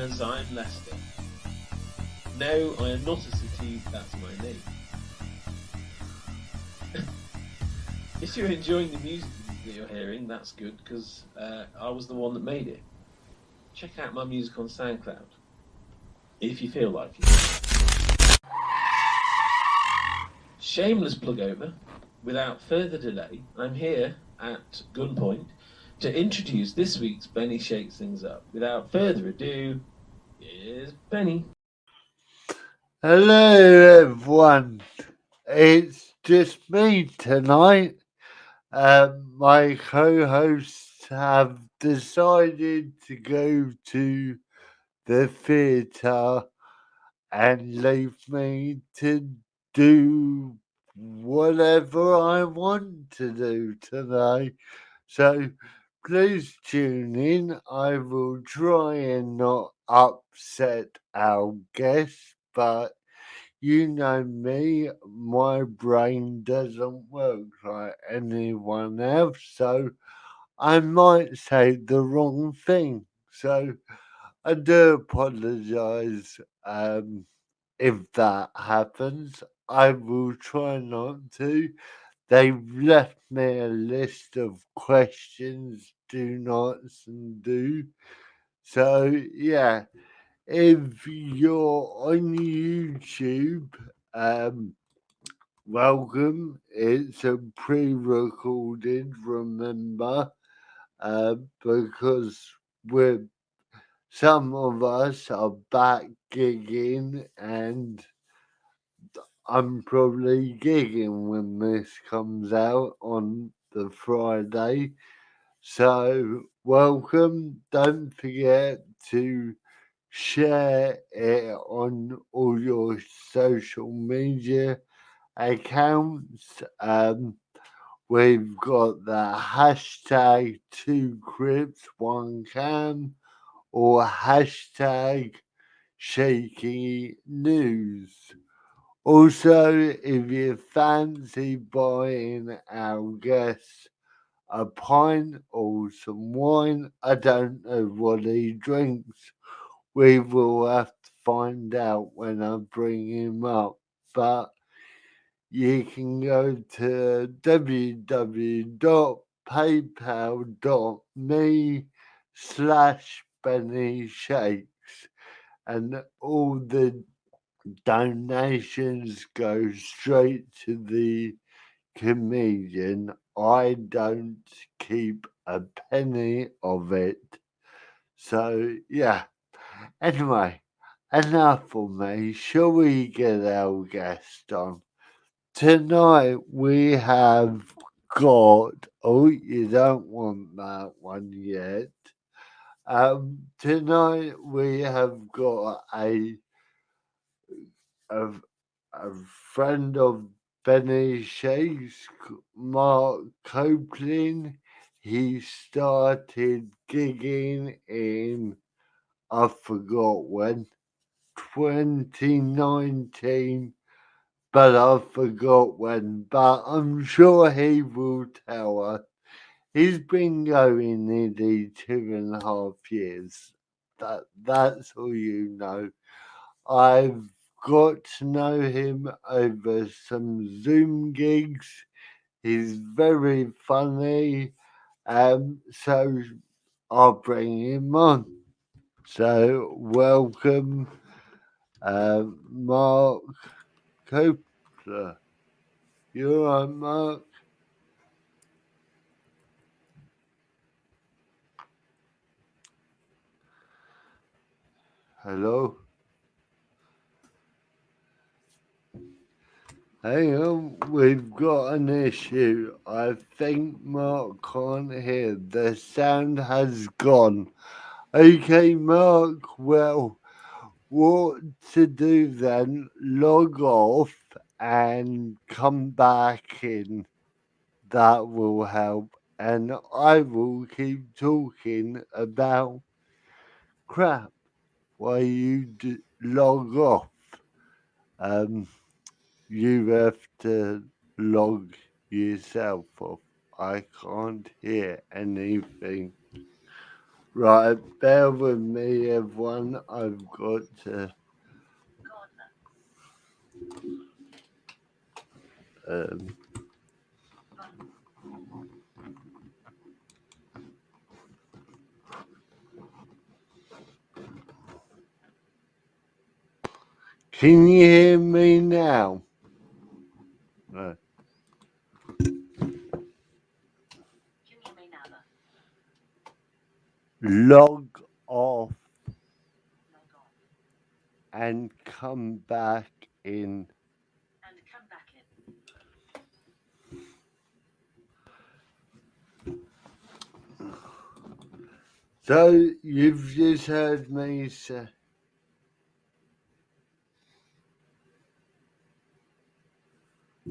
as I'm Leicester. No, I am not a city, that's my name. If you're enjoying the music that you're hearing, that's good, because I was the one that made it. Check out my music on SoundCloud, if you feel like it. Shameless plug over. Without further delay, I'm here at gunpoint to introduce this week's Benny Shakes Things Up. Without further ado, here's Benny. Hello everyone, it's just me tonight. My co-hosts have decided to go to the theatre and leave me to do whatever I want to do today. So please tune in. I will try and not upset our guests, but you know me, my brain doesn't work like anyone else, so I might say the wrong thing. So I do apologise if that happens. I will try not to. They've left me a list of questions, do nots, and do. So, yeah, if you're on YouTube, welcome. It's a pre recorded, remember, because we're some of us are back gigging, and I'm probably gigging when this comes out on the Friday. So, welcome. Don't forget to share it on all your social media accounts. We've got the hashtag 2Crips1Cam or hashtag shaky news. Also, if you fancy buying our guests a pint or some wine, I don't know what he drinks. We will have to find out when I bring him up. But you can go to www.paypal.me/Benny Shakes and all the donations go straight to the comedian. I don't keep a penny of it. So, yeah. Anyway, enough for me. Shall we get our guest on? Tonight we have got. Oh, you don't want that one yet. Tonight we have got a, a friend of Benny Shakes, Mark Copeland. He started gigging in, I forgot when, 2019, but I forgot when. But I'm sure he will tell us. He's been going nearly 2.5 years. That's all you know. I've got to know him over some Zoom gigs. He's very funny. So I'll bring him on. So welcome, Mark Copler. You all right, Mark? Hello? Hang on, we've got an issue. I think Mark can't hear. The sound has gone. Okay, Mark, well, what to do then? Log off and come back in. That will help. And I will keep talking about crap while you log off. Um, you have to log yourself off. I can't hear anything. Right, bear with me, everyone. I've got to. Um, can you hear me now? No. Log off and come back in. So you've just heard me say.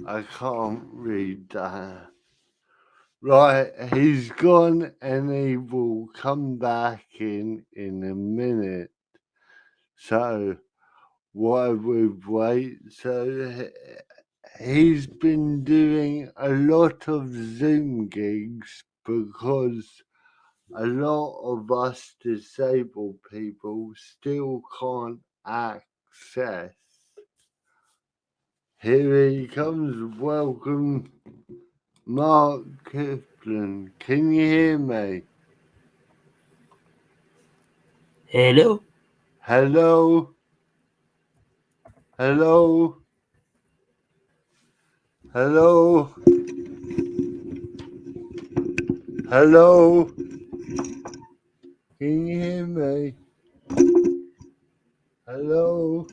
I can't read that. Right, he's gone and he will come back in a minute. So while we wait, so he's been doing a lot of Zoom gigs because a lot of us disabled people still can't access. Here he comes. Welcome, Mark Kipling. Can you hear me? Hello? Hello? Hello? Hello? Hello? Can you hear me? Hello?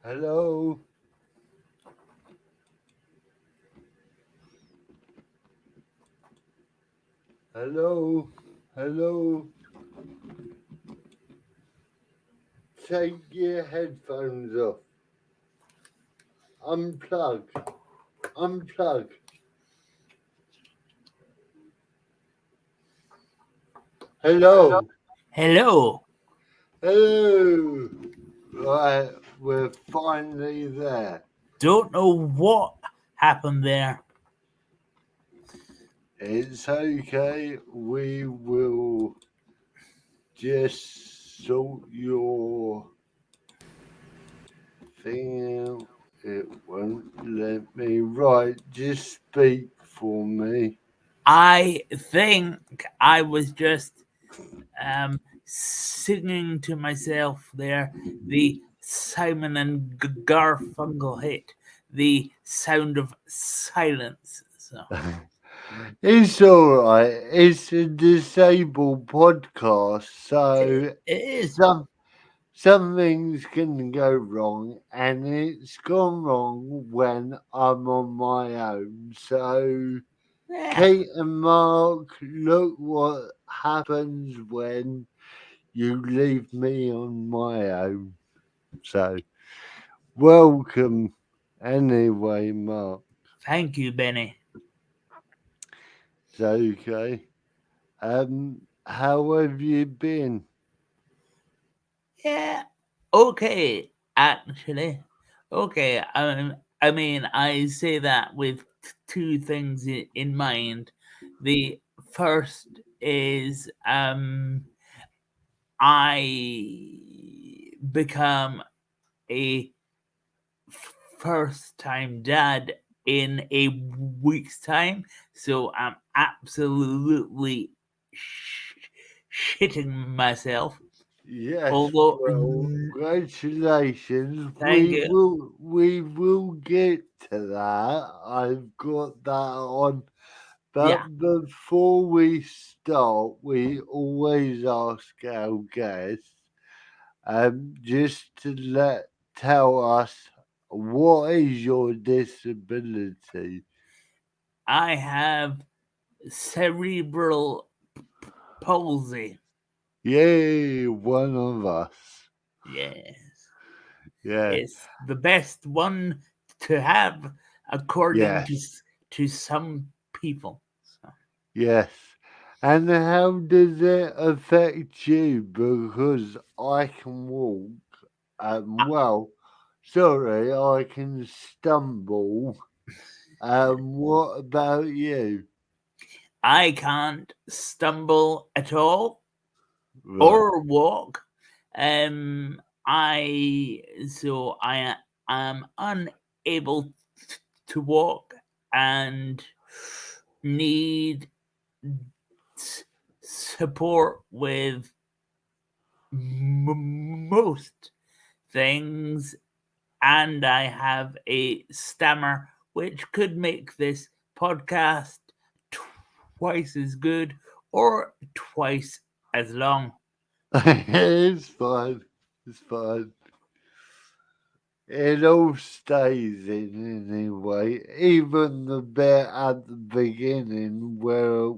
Hello? Hello? Hello? Take your headphones off. Unplug. Unplug. Hello? Hello? Hello? Right, we're finally there. Don't know what happened there. It's okay. We will just sort your thing out. It won't let me. Right, just speak for me. I think I was just singing to myself there the Simon and Garfunkel hit, The Sound of Silence. So It's alright. It's a disabled podcast, so it is. some things can go wrong, and it's gone wrong when I'm on my own. So, Yeah. Kate and Mark, look what happens when you leave me on my own. So, welcome anyway, Mark. Thank you, Benny. It's okay. How have you been? Yeah. Okay, actually. Okay. I mean, I say that with two things in mind. The first is I become a first time dad in a week's time, so I'm absolutely shitting myself. Yes, Although, well, congratulations. thank you. We will get to that. I've got that on. Yeah, But before we start, we always ask our guests just to tell us what is your disability. I have cerebral palsy. Yay, one of us. Yes, Yeah, it's the best one to have, according to yes, to some people. So, yes. And how does it affect you? Because I can walk. I, Well, sorry, I can stumble. What about you? I can't stumble at all Right. or walk. I am unable to walk and need support with most things, and I have a stammer, which could make this podcast twice as good or twice as long. It's fine. It's fine. It all stays in anyway. Even the bit at the beginning where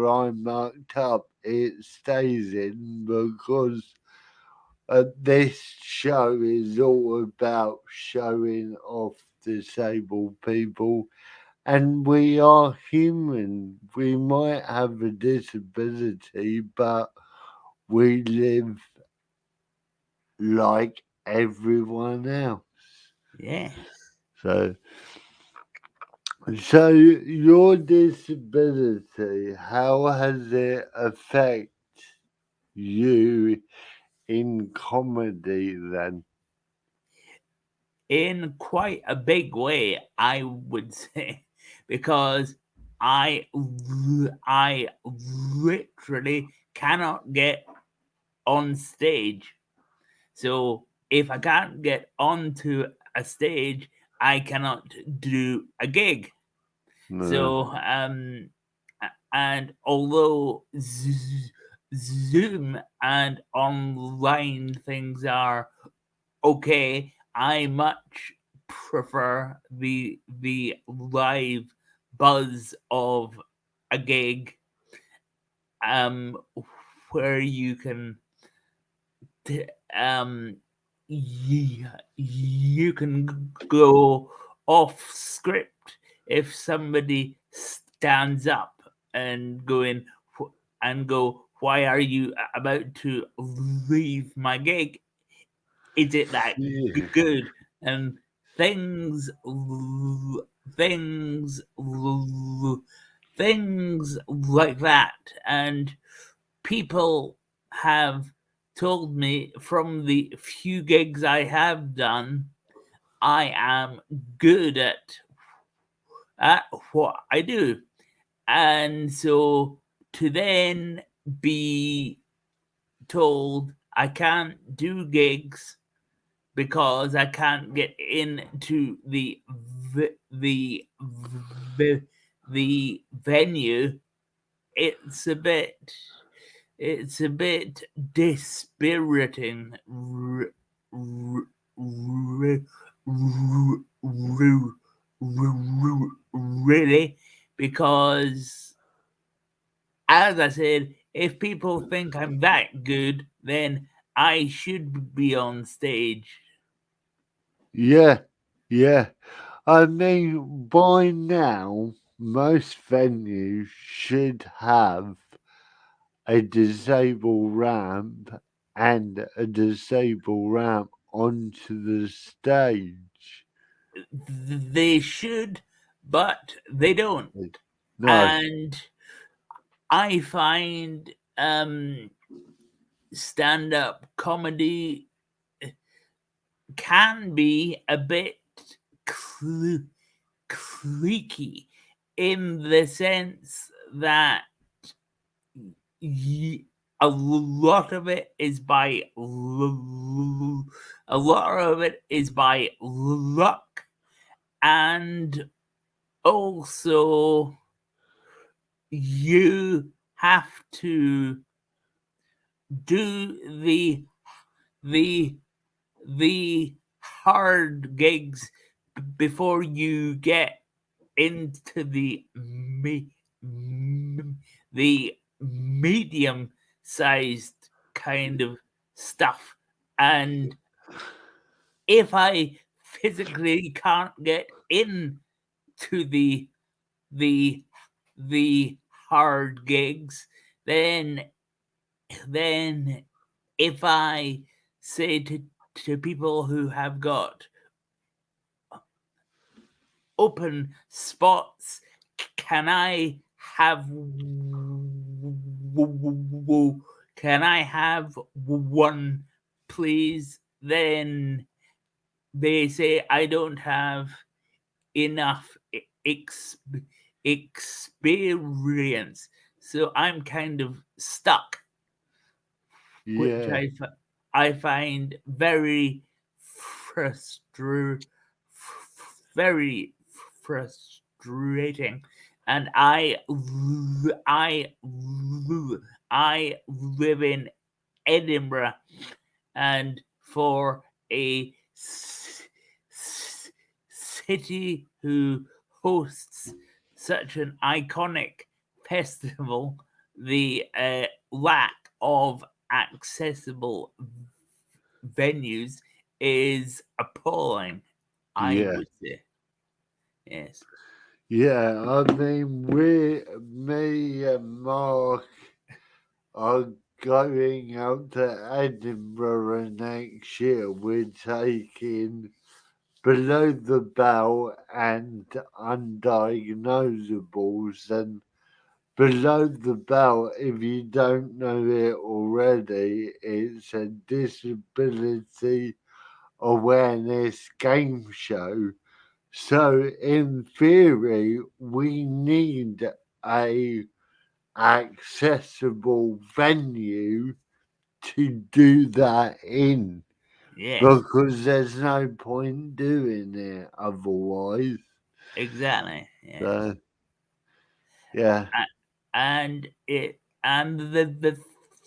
I marked up, it stays in because this show is all about showing off disabled people, and we are human. We might have a disability, but we live like everyone else. Yes. So, so your disability, how has it affected you in comedy then? In quite a big way, I would say, because I literally cannot get on stage. So if I can't get onto a stage, I cannot do a gig. No. So and although Zoom and online things are okay, I much prefer the live buzz of a gig, um, where you can um you can go off script if somebody stands up and go, why are you about to leave my gig? Is it that Yeah. good? And things things things like that. And people have told me, from the few gigs I have done, I am good at what I do. And so to then be told I can't do gigs because I can't get into the the venue, it's a bit it's a bit dispiriting, really, because, as I said, if people think I'm that good, then I should be on stage. Yeah. Yeah. I mean, by now, most venues should have a disabled ramp and a disabled ramp onto the stage. They should, but they don't. No. And I find stand up comedy can be a bit cliquey, in the sense that a lot of it is by luck, and also you have to do the the hard gigs before you get into the medium sized kind of stuff. And if I physically can't get in to the the hard gigs, then then if I say to people who have got open spots, can I have one, please? Then they say I don't have enough experience, so I'm kind of stuck, which Yeah, I find very very frustrating. And I I live in Edinburgh, and for a city who hosts such an iconic festival, the lack of accessible venues is appalling, I yeah, would say. Yes. yeah. I mean, me and Mark are going out to Edinburgh next year. We're taking Below the Bell and Undiagnosables. And Below the Bell, if you don't know it already, it's a disability awareness game show. So, in theory, we need a accessible venue to do that in Yes, because there's no point doing it otherwise. exactly. Yes. So, yeah, And the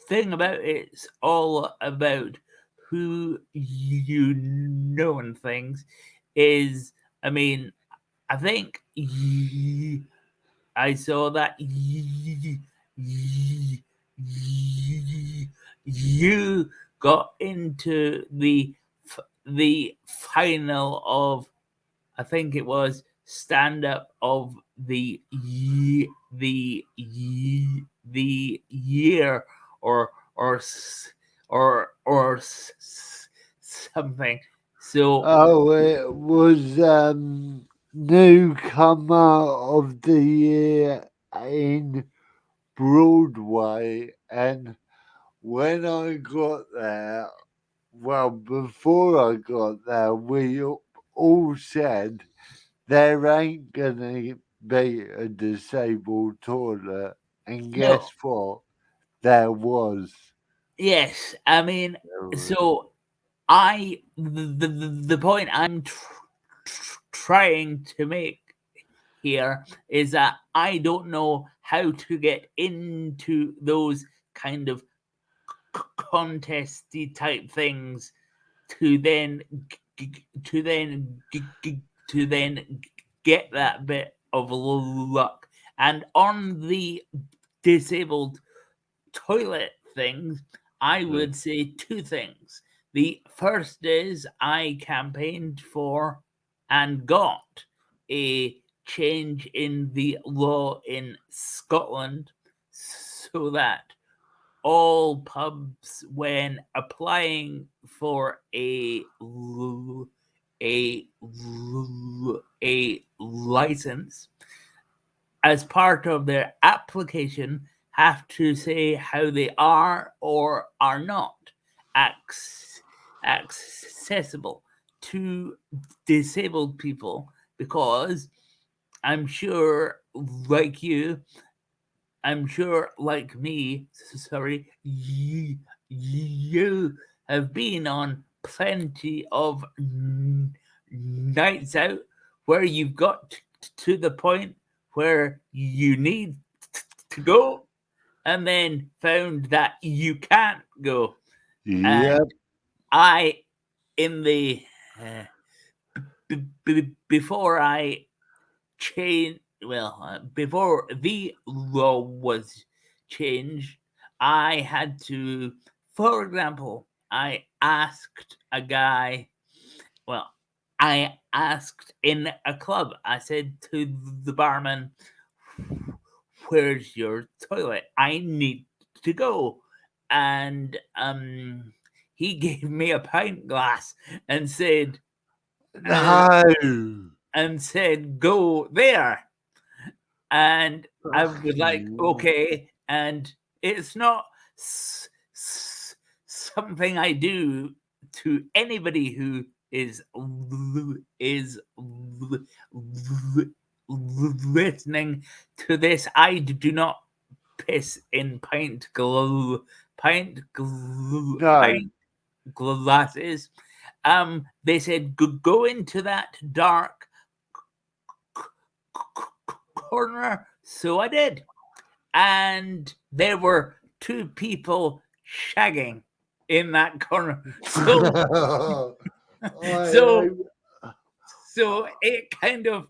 thing about it's all about who you know and things is, I mean, I think I saw that you got into the final of, I think it was, stand up of the year, or something. So oh, it was newcomer of the year in Broadway, and when I got there, well, before I got there, we all said there ain't gonna be a disabled toilet, and no, guess what? There was. yes, I mean, There was. so the point I'm trying to make here is that I don't know how to get into those kind of contesty type things to then to then to then get that bit of luck. And on the disabled toilet things, I Yeah. would say two things. The first is I campaigned for and got a change in the law in Scotland so that all pubs, when applying for a a license, as part of their application, have to say how they are or are not accessible to disabled people, because I'm sure, like you, I'm sure, like me, sorry, you have been on plenty of nights out where you've got to the point where you need to go, and then found that you can't go. And Yep. I, in the before I change, well, before the law was changed, I had to, for example, I asked a guy, well, I asked in a club, I said to the barman, where's your toilet? I need to go. And he gave me a pint glass and said, No. go there. And I was like, okay. And it's not something I do to anybody who is listening to this. I do not piss in No. pint glasses. They said go into that dark corner, so I did, and there were two people shagging in that corner. So so so it kind of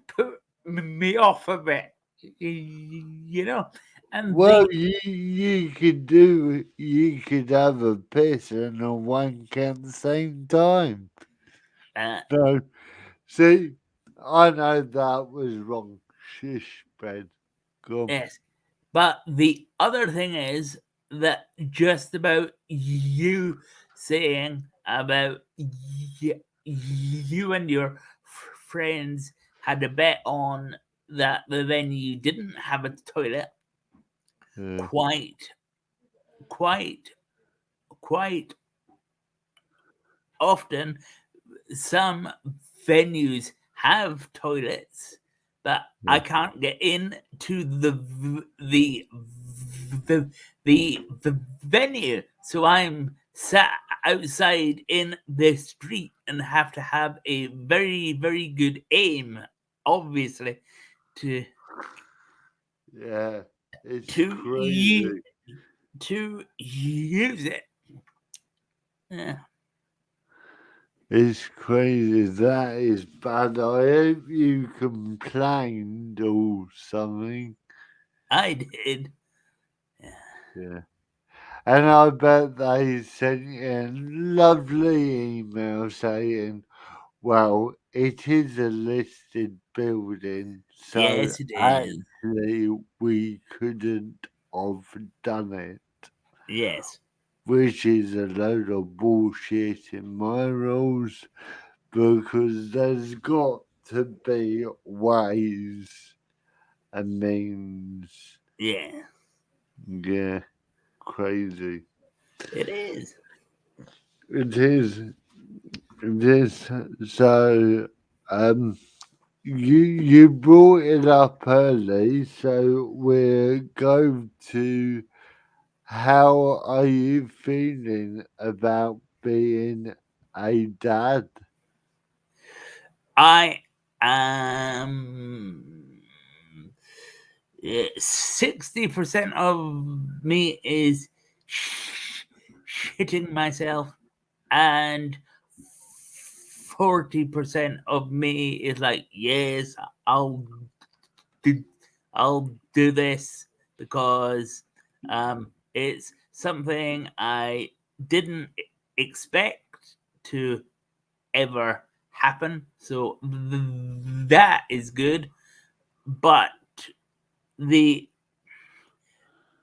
put me off a bit, you know. And Well, you could have a piss and a wank at the same time. So, see, I know that was wrong. Shish, bread. Go. yes, but the other thing is that just about you saying about you and your friends had a bet on that the venue didn't have a toilet. Yeah. Quite often, some venues have toilets, but I can't get in to the venue, so I'm sat outside in the street and have to have a very good aim, obviously, to Yeah. It's to crazy. use it. Yeah, It's crazy. That is bad. I hope you complained or something. I did. Yeah. And I bet they sent you a lovely email saying, well, it is a listed building, so Yes, it is. actually we couldn't have done it, Yes. which is a load of bullshit in my rules because there's got to be ways and means. Yeah, Yeah, crazy. it is. It is. It is. So, you brought it up early, so we're going to how are you feeling about being a dad? I am 60% of me is shitting myself, and 40% of me is like, yes, I'll do, I'll do this because it's something I didn't expect to ever happen. So that is good. But the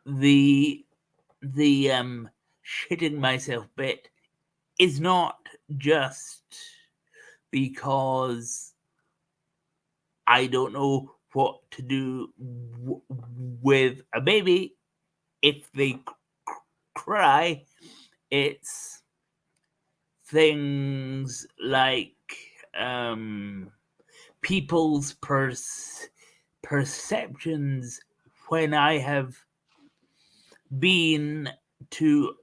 the shitting myself bit is not just because I don't know what to do with a baby if they cry. It's things like people's perceptions when I have been to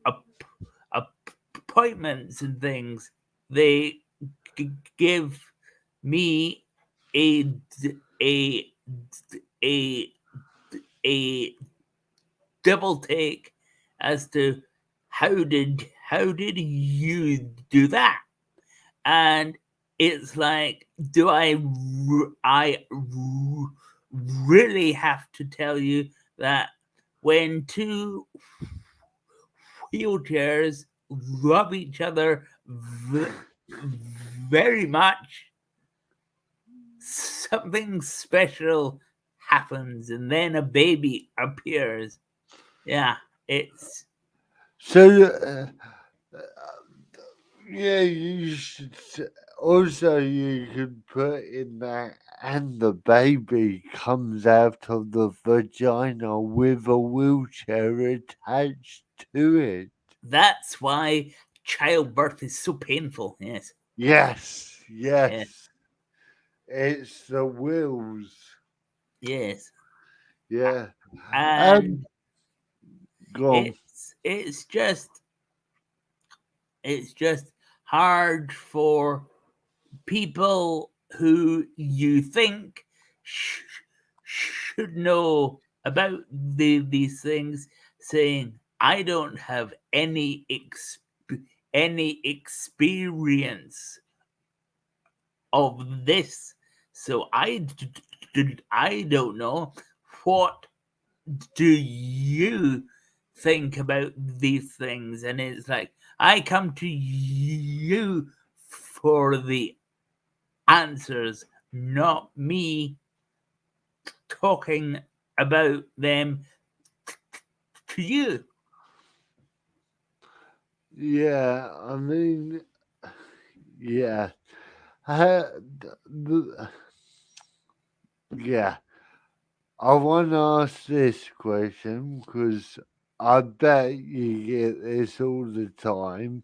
appointments and things. They give me a a a a double take as to how did you do that. And it's like, do I really have to tell you that when two wheelchairs love each other very much, something special happens and then a baby appears. Yeah, it's So, yeah, you should. Also, you could put in that, and the baby comes out of the vagina with a wheelchair attached to it. That's why childbirth is so painful. Yes. Yes, Yeah. yes. It's the wheels. Yes. Yeah. And Go on. it's just hard for people who you think should know about these things, saying, I don't have any experience of this, so I don't know. What do you think about these things? And it's like, I come to you for the answers, not me talking about them to you. Yeah, I mean, yeah. Uh, yeah. I want to ask this question because I bet you get this all the time.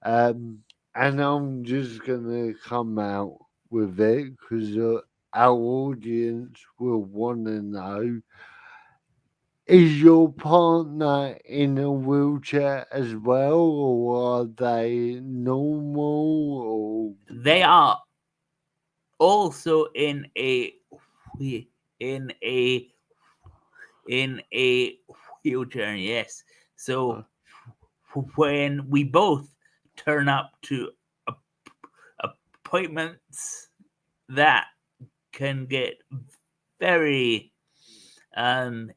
And I'm just going to come out with it because our audience will want to know, is your partner in a wheelchair as well, or are they normal? Or They are also in a in a wheelchair. Yes. uh, So when we both turn up to appointments that can get very um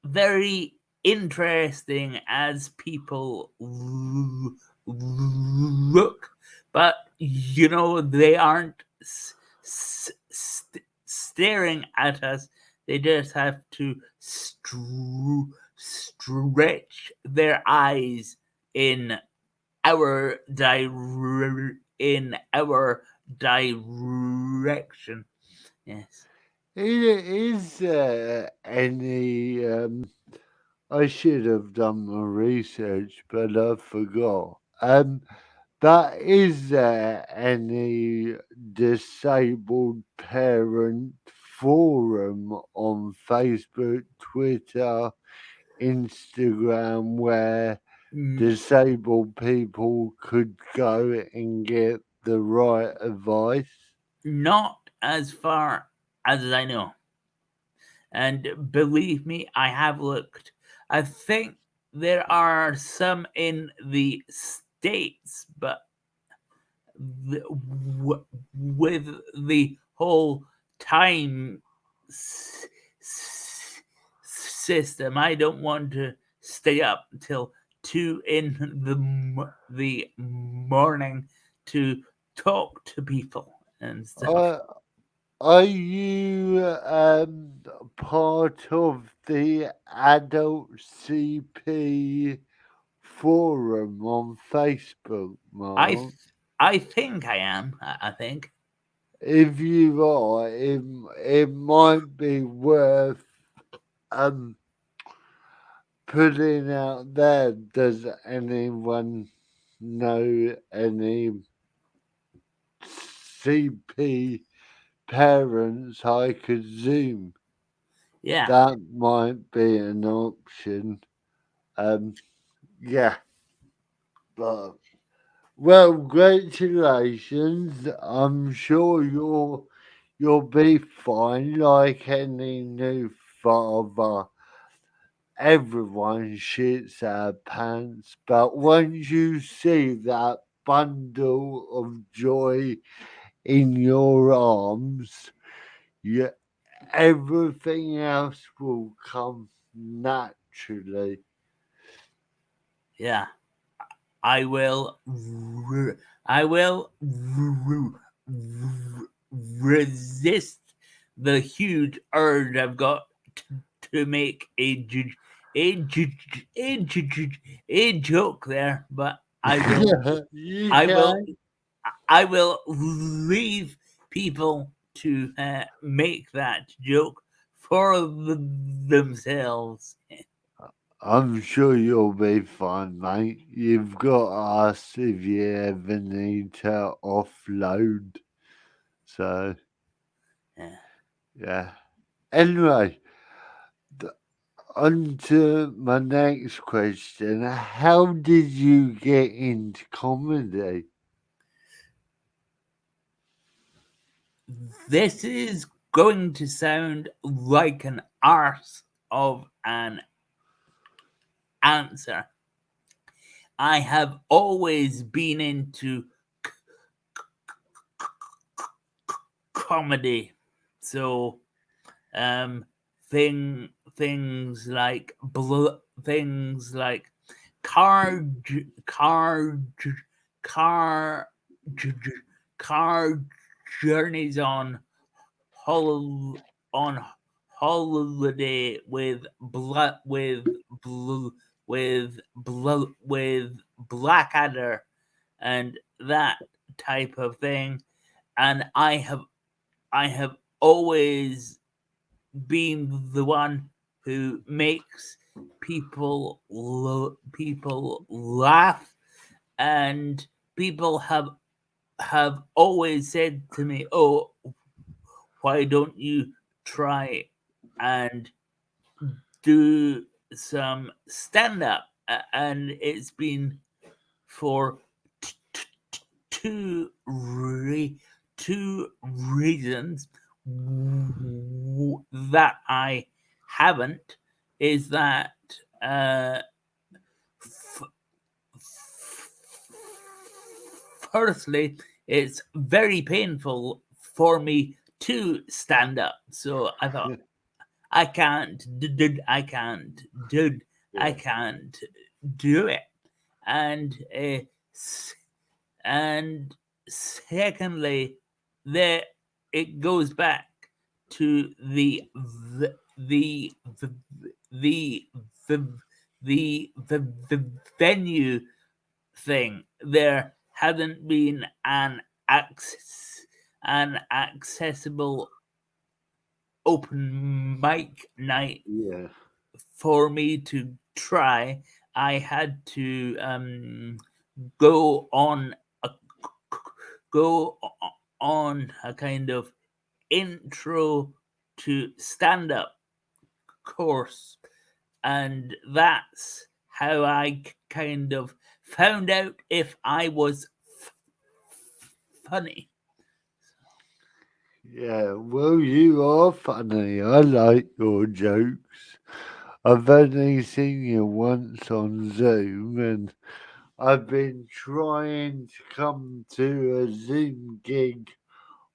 very interesting as people look, but they aren't staring at us. They just have to stretch their eyes in our direction. Yes. is there any? I should have done my research, but I forgot. But is there any disabled parent forum on Facebook, Twitter, Instagram where disabled people could go and get the right advice? Not as far as I know. And believe me, I have looked. I think there are some in the States, but with the whole time system, I don't want to stay up until 2 in the morning to talk to people and stuff. Uh, are you part of the adult CP forum on Facebook, I Mark? I think I am. I think. If you are, it might be worth um putting out there. Does anyone know any CP parents I could Zoom? Yeah. That might be an option. Um, yeah, but well, congratulations. I'm sure you'll be fine like any new father. Everyone shits their pants, but once you see that bundle of joy in your arms, you, everything else will come naturally. Yeah. I will. I will resist the huge urge I've got to make a a joke there, but I will You I will can. I will leave people to make that joke for themselves. I'm sure you'll be fine, mate. You've got us if you ever need to offload. So, Yeah. yeah. Anyway, th- on to my next question. How did you get into comedy? This is going to sound like an arse of an answer. I have always been into comedy, so um, things like car j- car j- car j- j- car journeys hol- on holiday bl- with Blackadder and that type of thing, and I have always been the one who makes people laugh, and people have always said to me, "Oh, why don't you try and do some stand up?" And it's been for t- t- two re- two reasons that I haven't is that f- firstly, it's very painful for me to stand up. So I thought I can't do I can't do I Yeah. can't do it. And and secondly, there it goes back to the the the venue thing. There hasn't been an accessible open mic night Yeah. for me to try. I had to go on a go on a kind of intro to stand up course, and that's how I kind of found out if I was funny. Yeah, well, you are funny. I like your jokes. I've only seen you once on Zoom, and I've been trying to come to a Zoom gig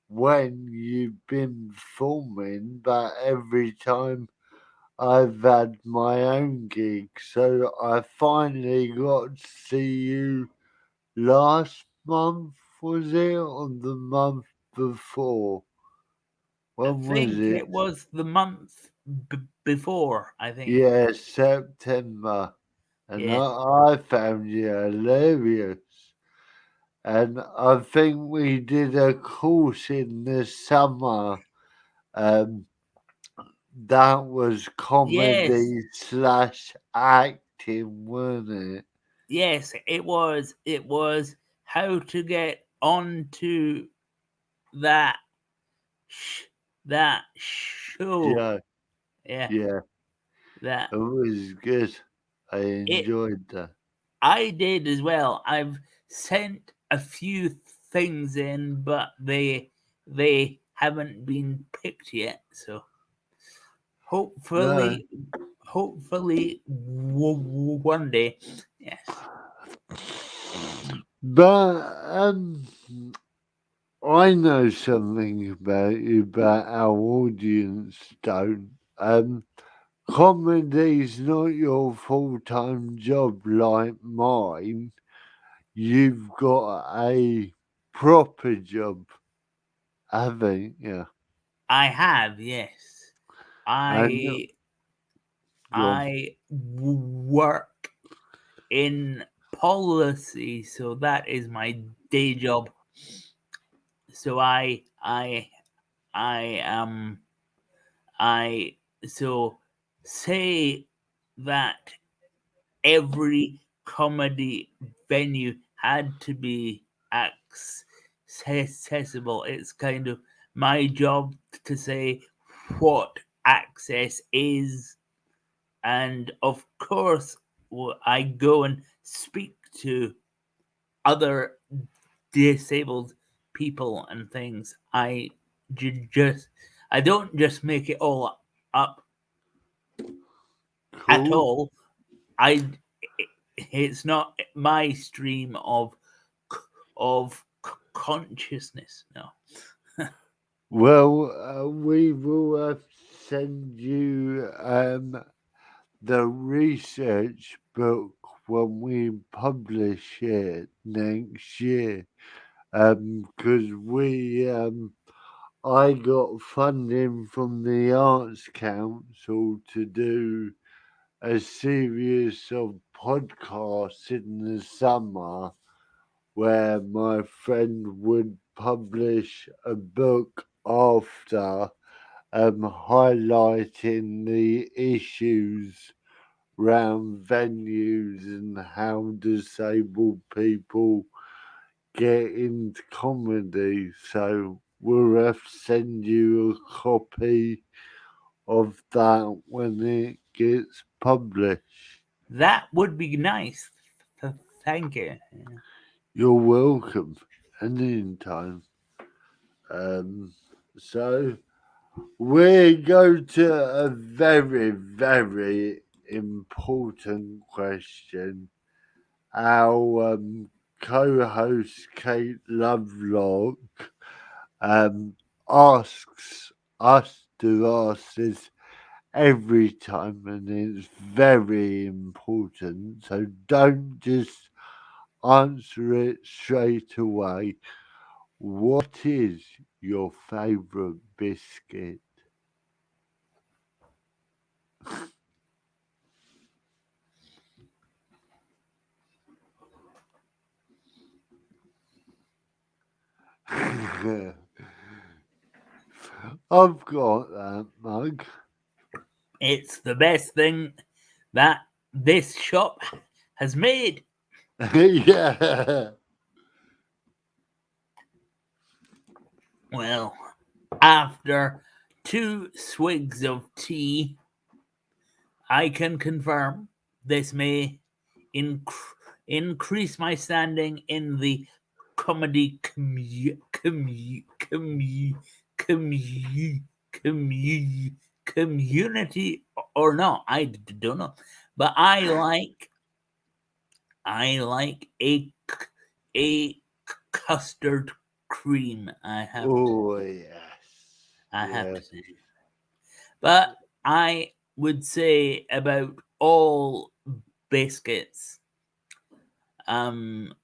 when you've been filming, but every time I've had my own gig, so I finally got to see you last month, was it? Or the month before? I When was think it? it was the month before, I think. Yeah, September. And Yeah. I found you hilarious. And I think we did a course in the summer um, that was Yes. comedy slash acting, wasn't it? Yes, it was how to get onto that sh- that show. Yeah, Yeah, yeah, that it was good. I it enjoyed that. I did as well. I've sent a few things in, but they haven't been picked yet. So No, hopefully one day. Yes, but I know something about you, but our audience don't. Comedy's not your full time job like mine. You've got a proper job, haven't you? I have. Yes, And I Go on. I work in policy, so that is my day job. So I I so say that every comedy venue had to be accessible. It's kind of my job to say what access is, and of course, I go and speak to other disabled people and things. Just I don't just make it all up at Cool. all. I it's not my stream of consciousness. No. Well, we will send you the research book when we publish it next year. Because I got funding from the Arts Council to do a series of podcasts in the summer where my friend would publish a book after highlighting the issues around venues and how disabled people get into comedy. So we'll have to send you a copy of that when it gets published. That would be nice. Thank you. You're welcome anytime. So we go to a very, very important question. Our co-host Kate Lovelock asks us to ask this every time, and it's very important. So don't just answer it straight away. What is your favorite biscuit? I've got that mug. It's the best thing that this shop has made. Yeah. Well, after 2 swigs of tea, I can confirm this may increase my standing in the comedy community or not. I don't know, but I like a custard cream. Oh yes. I have Yeah. to say, but I would say about all biscuits, um,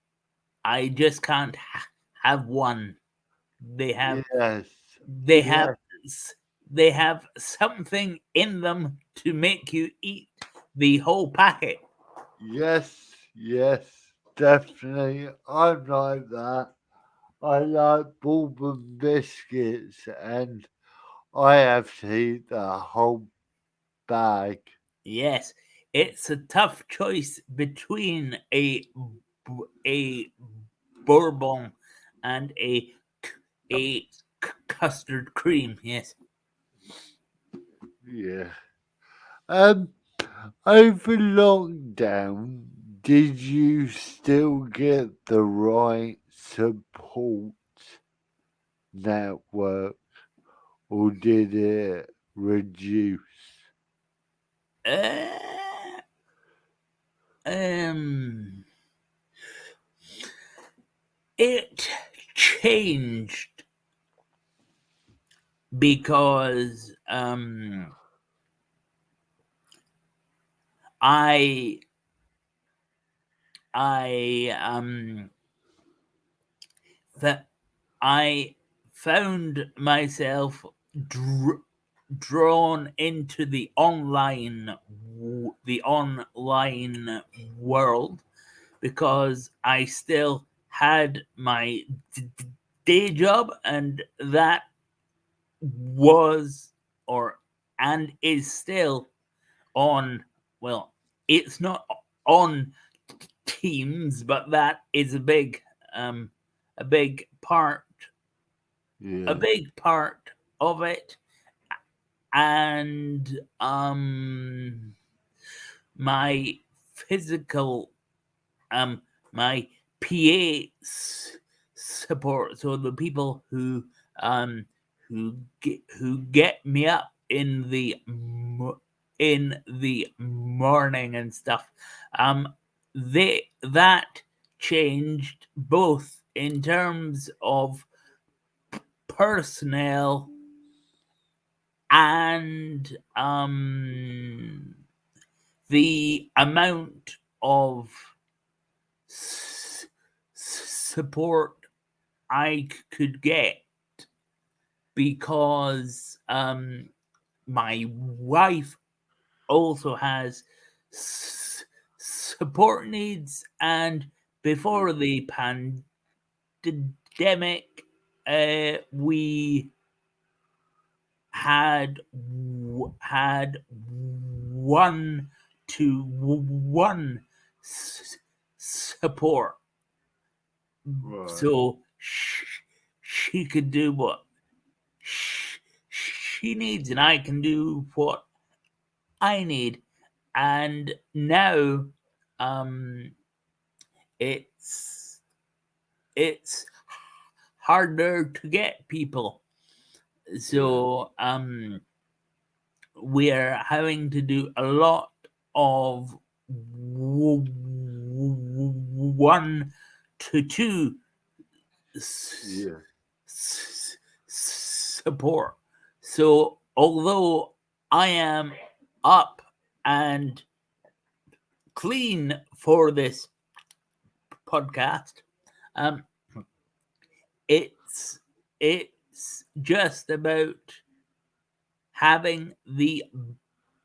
I just can't have one. They have Yes. they have Yes. they have something in them to make you eat the whole packet. Yes. Yes. Definitely. I'm like that. I like bourbon biscuits and I have to eat the whole bag. Yes, it's a tough choice between a bourbon and a custard cream. Yes. Yeah. Um, over lockdown, did you still get the right support network or did it reduce? Uh, um, it changed because I I that I found myself drawn into the online world because I still had my day job, and that was or and is still on, well, it's not on Teams, but that is a big part Yeah. of it. And my physical my PA support, so the people who get me up in the morning and stuff, that changed both in terms of personnel and the amount of support I could get, because my wife also has support needs, and before the pandemic, we had one-to-one support, Right. so she could do what she needs, and I can do what I need. And now, it's harder to get people. So we are having to do a lot of 1-to-2 Yeah. support. So although I am up and clean for this podcast, it's just about having the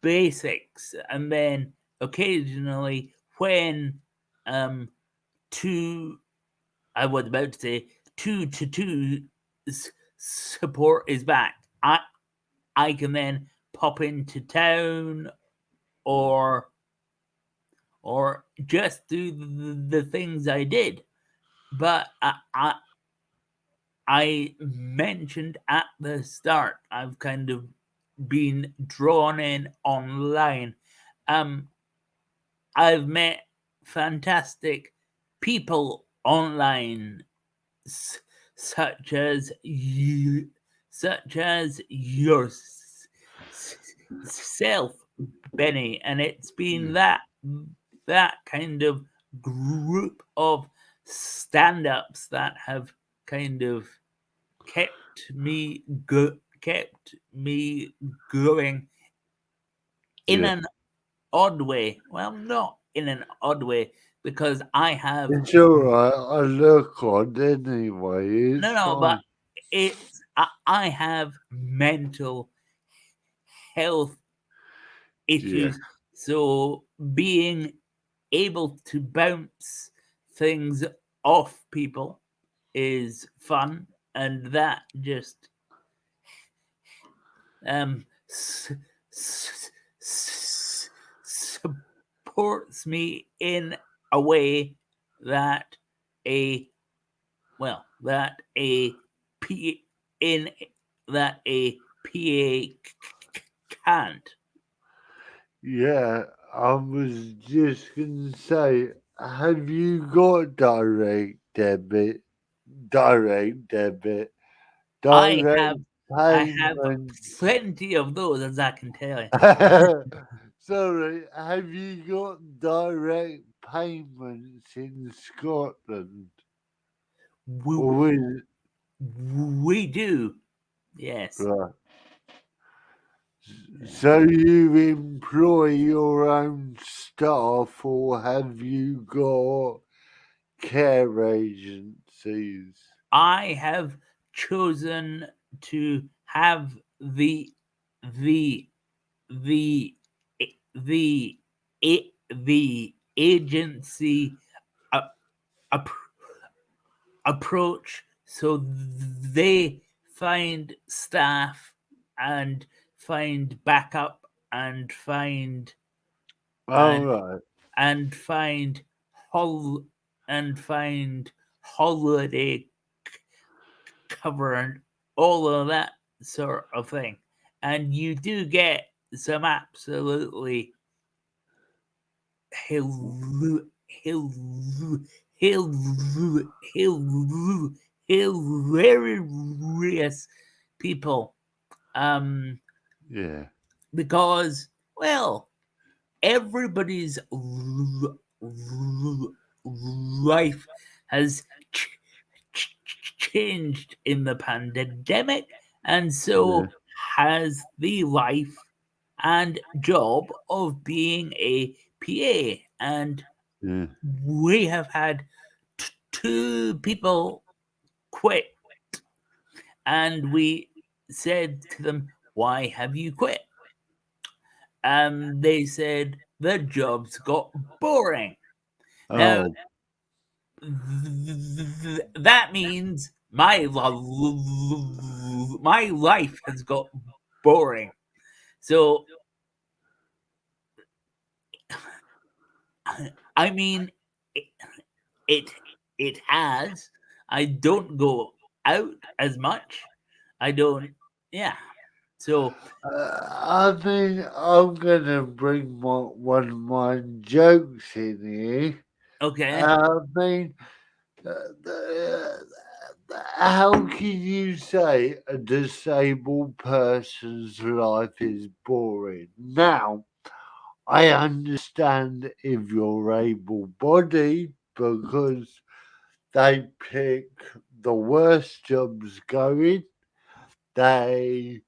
basics, and then occasionally when two I was about to say 2-to-2 support is back, I can then pop into town, or just do the things I did. But I mentioned at the start, I've kind of been drawn in online. I've met fantastic people online, such as yourself, Benny, and it's been that kind of group of stand-ups that have kind of kept me going in Yeah. an odd way. Well, not in an odd way, because I have It's alright. I look odd anyway. It's but fine. it's I have mental health Yeah. issues, so being able to bounce things off people is fun, and that just supports me in a way that a that a P in that a PA can't. Yeah. I was just gonna say, have you got direct debit, I direct have payment? plenty of those, as I can tell you. Sorry, have you got direct payments in Scotland? We, Or is we do, yes. right. So you employ your own staff, or have you got care agencies? I have chosen to have the the the the the agency uh, approach, so they find staff and find backup and All and right. and find hol and find holiday cover and all of that sort of thing. And you do get some absolutely hill hill hill hill hilarious people, Yeah. because, well, everybody's life has changed in the pandemic, and Yeah. so has the life and job of being a PA. And Yeah. we have had two people quit, and we said to them, "Why have you quit?" And they said, "The job's got boring." Now, Oh. that means my life has got boring. So, I mean, it it, it has. I don't go out as much. I don't. Yeah. So, I mean, I'm gonna bring one of my jokes in here. okay. I mean, how can you say a disabled person's life is boring? Now, I understand if you're able-bodied because they pick the worst jobs going. They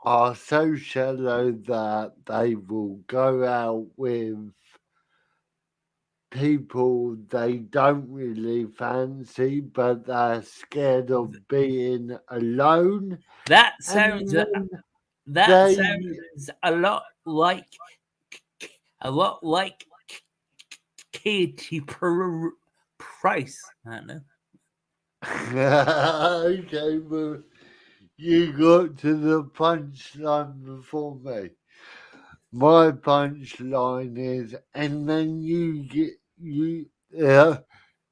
are so shallow that they will go out with people they don't really fancy, but they're scared of being alone. That And sounds then that they, sounds a lot like Katie Price. I don't know. okay, but you got to the punchline before me. My punchline is, and then you get, you,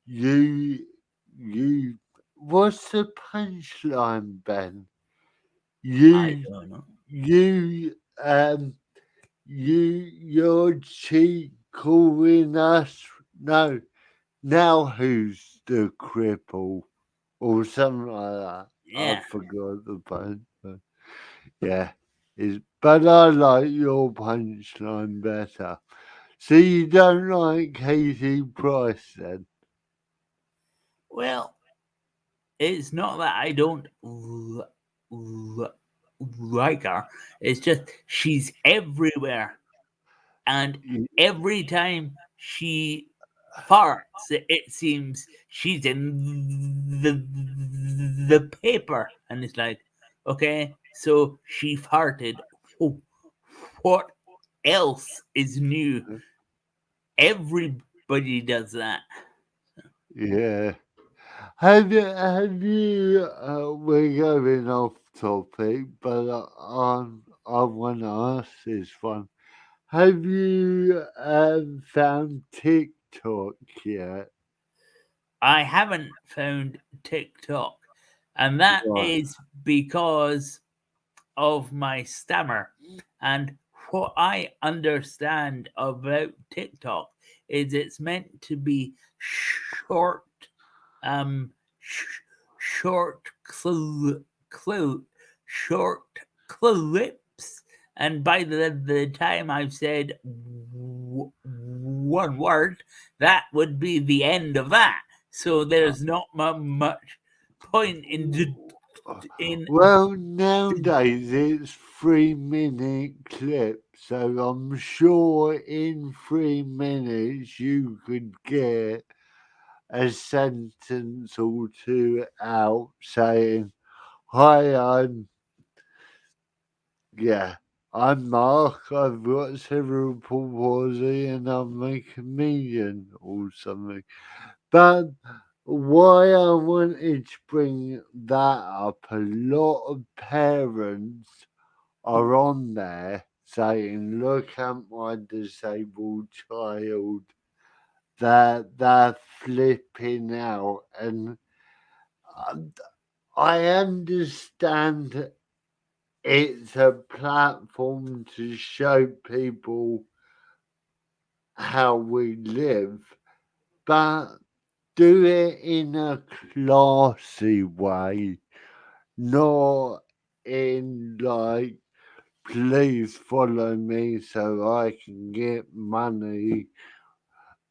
you, what's the punchline, Ben? I You, don't know. you, you're cheat calling us. No, now who's the cripple or something like that? I Yeah. forgot the punch. But yeah, but I like your punchline better. So you don't like Katie Price then? Well, it's not that I don't like her. It's just she's everywhere, and Y- every time she farts, it seems she's in the paper, and it's like, okay, so she farted. Oh, what else is new? Everybody does that. Yeah. We're going off topic, but I want to ask this one. Have you found TikTok yet? I haven't found TikTok, and that Right. is because of my stammer. And what I understand about TikTok is it's meant to be short, um, sh- short short clips. And by the time I've said one word, that would be the end of that. So there's not much point in Well, nowadays it's 3 minute clips, so I'm sure in 3 minutes you could get a sentence or two out saying, "Hi, I'm Yeah. I'm Mark. I've got cerebral palsy and I'm a comedian or something. But why I wanted to bring that up, a lot of parents are on there saying, look at my disabled child, that they're flipping out. And uh, I understand it's a platform to show people how we live, but do it in a classy way, not in like, please follow me so I can get money,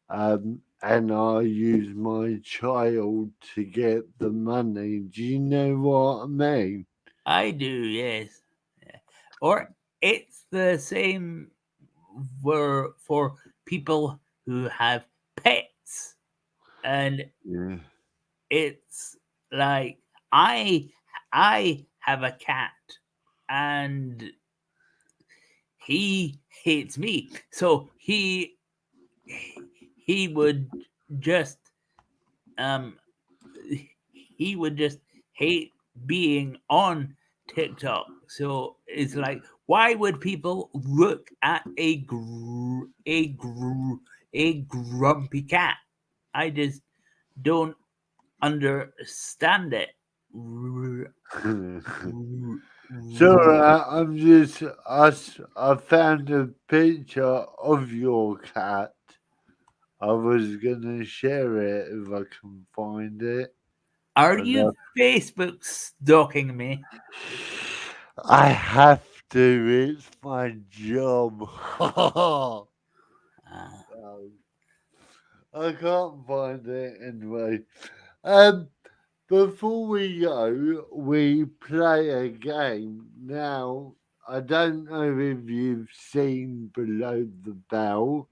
and I use my child to get the money. Do you know what I mean? I do, yes. Yeah. Or it's the same for people who have pets, and Yeah. it's like I have a cat, and he hates me, so he would just um he would just hate being on TikTok. So it's like, why would people look at a grumpy cat? I just don't understand it. So I'm just I found a picture of your cat. I was gonna share it if I can find it. Are But no. you Facebook stalking me? I have to. It's my job. Uh, I can't find it anyway. Um, Before we go, we play a game. Now, I don't know if you've seen Below the Bell.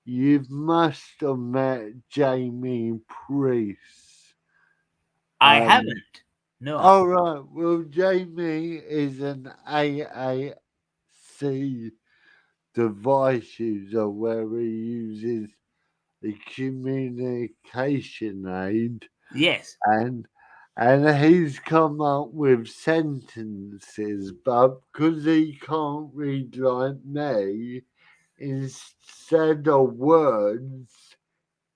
You must have met Jamie Priest. I Um, haven't. No. all right. Well, Jamie is an AAC device user where he uses a communication aid, Yes. and he's come up with sentences, but because he can't read like me, instead of words,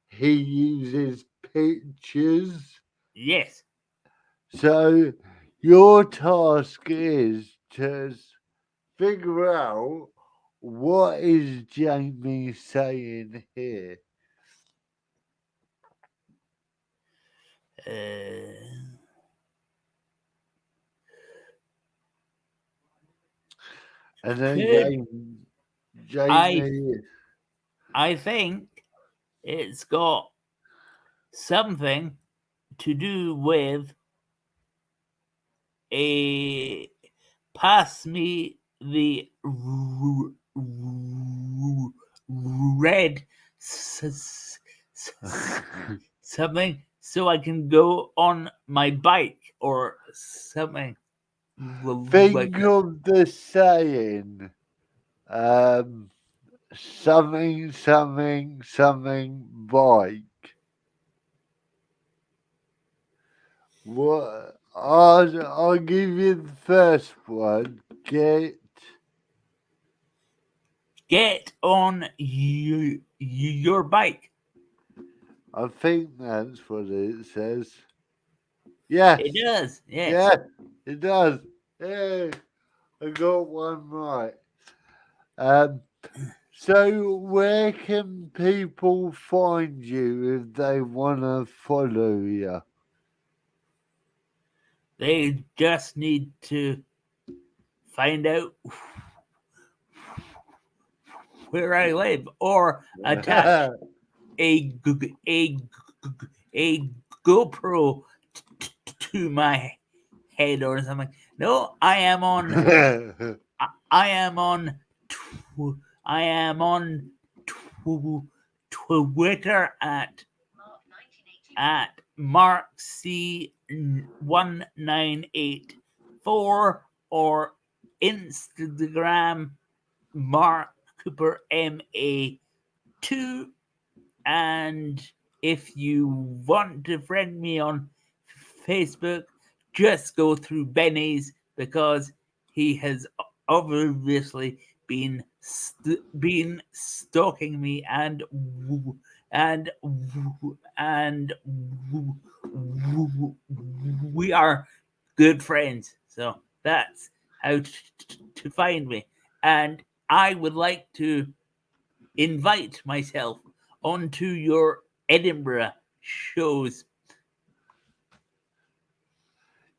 he uses pictures. Yes. So your task is to figure out what is Jamie saying here. Uh, And then could I? Jamie, I think it's got something to do with a pass me the red something so I can go on my bike or something like think that. of the saying, um, something, something, something bike. What? I'll give you the first one. Get on your bike. I think that's what it says. It Yes, does, yes. yeah, it does. Hey, I got one right. Um, so where can people find you if they want to follow you? They just need to find out where I live or attach a GoPro to my head or something. No, I am on I am on Twitter at Mark C 1984 or Instagram, Mark Cooper MA2. And if you want to friend me on Facebook, just go through Benny's, because he has obviously been stalking me, and we are good friends. So that's how to find me. And I would like to invite myself onto your Edinburgh shows.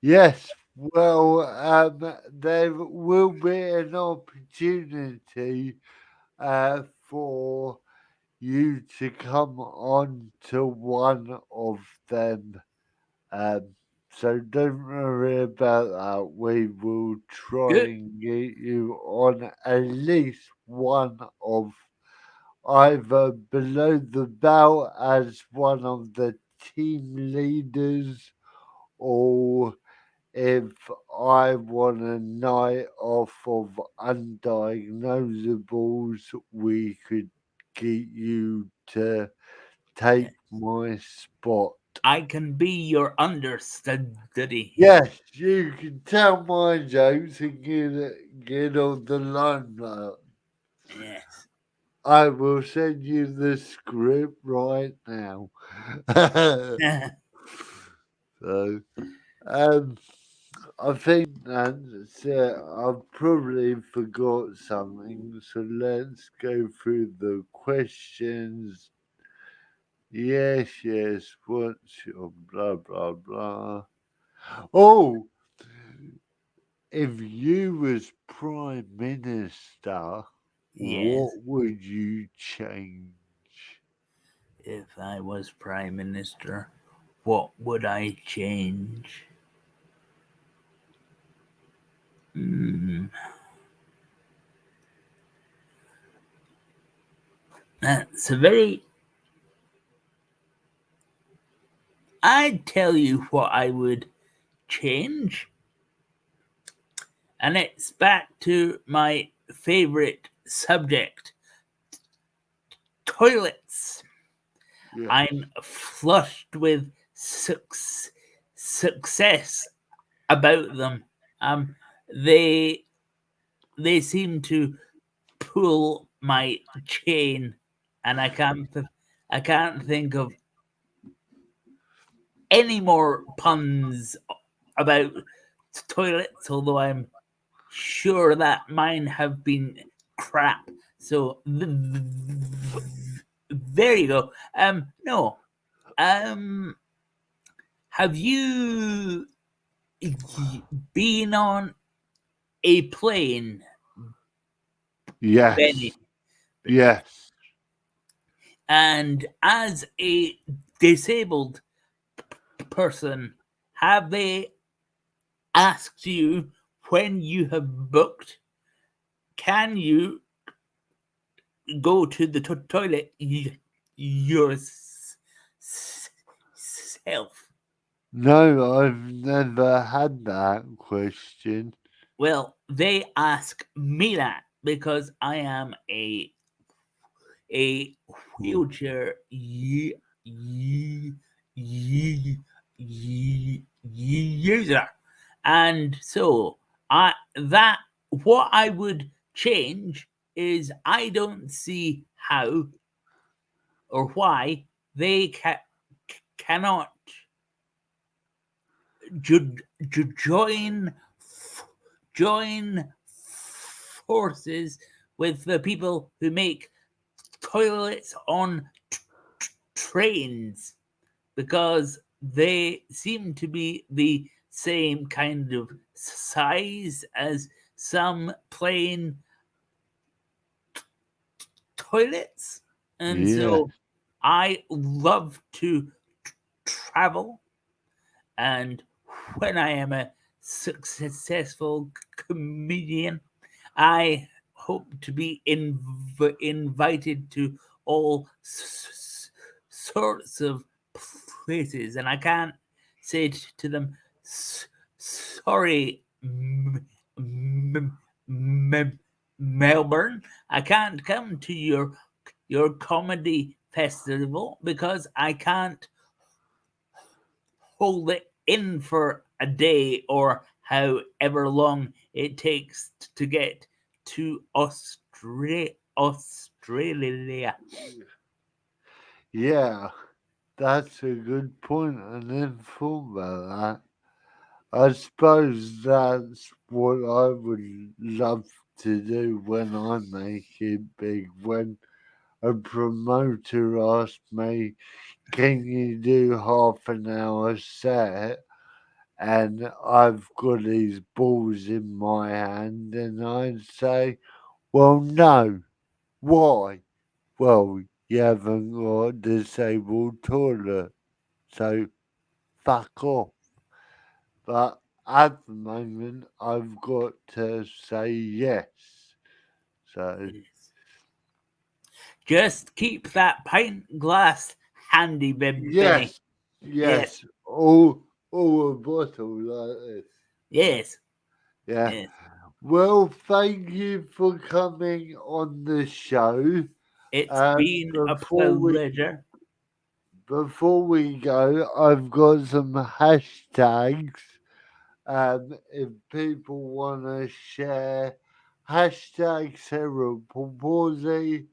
Yes, well, there will be an opportunity for you to come on to one of them. So don't worry about that. We will try Good. and get you on at least one of either below the belt as one of the team leaders, or if I want a night off of undiagnosables, we could get you to take my spot. I can be your understudy. Yes, you can tell my jokes and get on the limelight. Yes. I will send you the script right now. So, um, I think that's it. I've probably forgot something, so let's go through the questions. Yes, yes. What's your blah blah blah? Oh, if you was prime minister, Yes. what would you change? If I was Prime Minister, what would I change? Hmm. That's a very. I'd tell you what I would change. And it's back to my favorite subject, toilets. Yeah. I'm flushed with success about them. They they seem to pull my chain, and I can't think of any more puns about toilets. Although I'm sure that mine have been crap. So there you go. No. Um, have you been on a plane, Yes. Benny? Yes. And as a disabled person, have they asked you when you have booked, can you go to the toilet yourself? No, I've never had that question. Well, they ask me that because I am a wheelchair user, and so what I would change is I don't see how or why they cannot ju- join join forces with the people who make toilets on trains, because they seem to be the same kind of size as some plane toilets. And Yeah. so I love to travel, and when I am a successful comedian, I hope to be invited to all sorts of places, and I can't say to them, "Sorry, Melbourne. I can't come to your comedy festival because I can't hold it in for a day or however long it takes to get to Australia. Yeah, that's a good point. I never thought about that. I suppose that's what I would love to do when I make it big. When a promoter asks me, "Can you do half an hour set?" and I've got these balls in my hand, and I'd say, "Well, no. Why?" "Well, you haven't got a disabled toilet, so fuck off." But at the moment, I've got to say yes. So, Just keep that pint glass handy, Benny. yes, yes, all a bottle like this. Yes, Yeah. yes. Well, thank you for coming on the show. It's been a Before pleasure. we go, I've got some hashtags. If people want to share, hashtag cerebral palsy,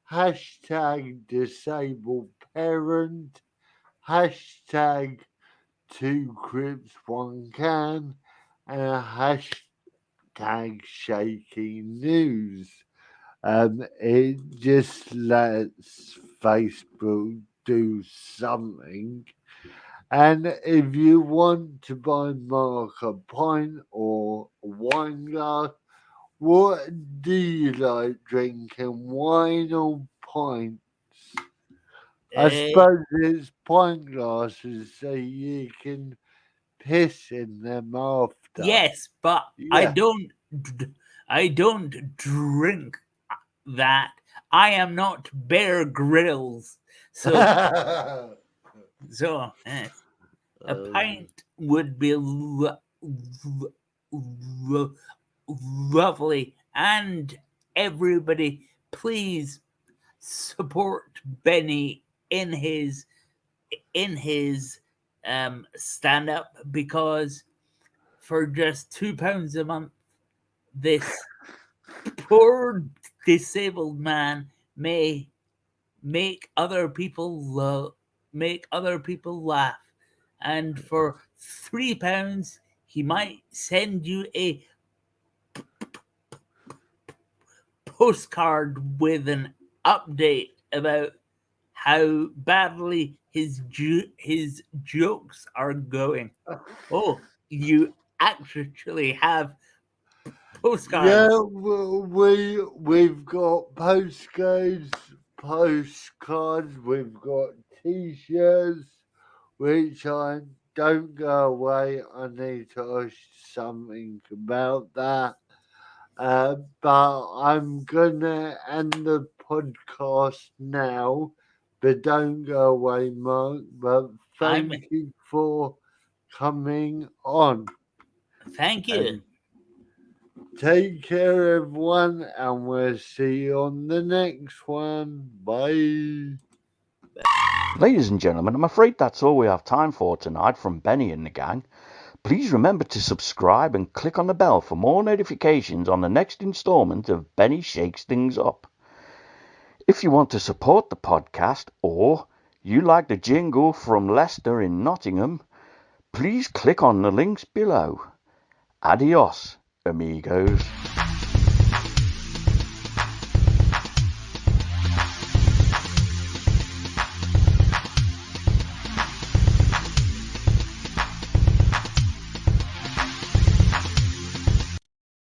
hashtag disabled parent, hashtag 2 Crips 1 Can, and a hashtag shaking news. It just lets Facebook do something. And if you want to buy Mark a pint or a wine glass, what do you like drinking, wine or pints? I Uh, suppose it's pint glasses so you can piss in them after. yes, but Yeah. I don't drink that. I am not Bear Grylls. So yes, a pint would be lovely. And everybody, please support Benny in his stand up, because for just £2 a month, this poor disabled man may make other people laugh, and for £3 he might send you a postcard with an update about how badly his jokes are going. Oh, you actually have Yeah, postcards. we've got postcards, we've got t-shirts, which I don't go away. I need to ask something about that. But I'm gonna end the podcast now. But don't go away, Mark. But I'm thank you for coming on. Thank you. And take care, everyone, and we'll see you on the next one. Bye. Ladies and gentlemen, I'm afraid that's all we have time for tonight from Benny and the gang. Please remember to subscribe and click on the bell for more notifications on the next instalment of Benny Shakes Things Up. If you want to support the podcast, or you like the jingle from Leicester in Nottingham, please click on the links below. Adios, amigos.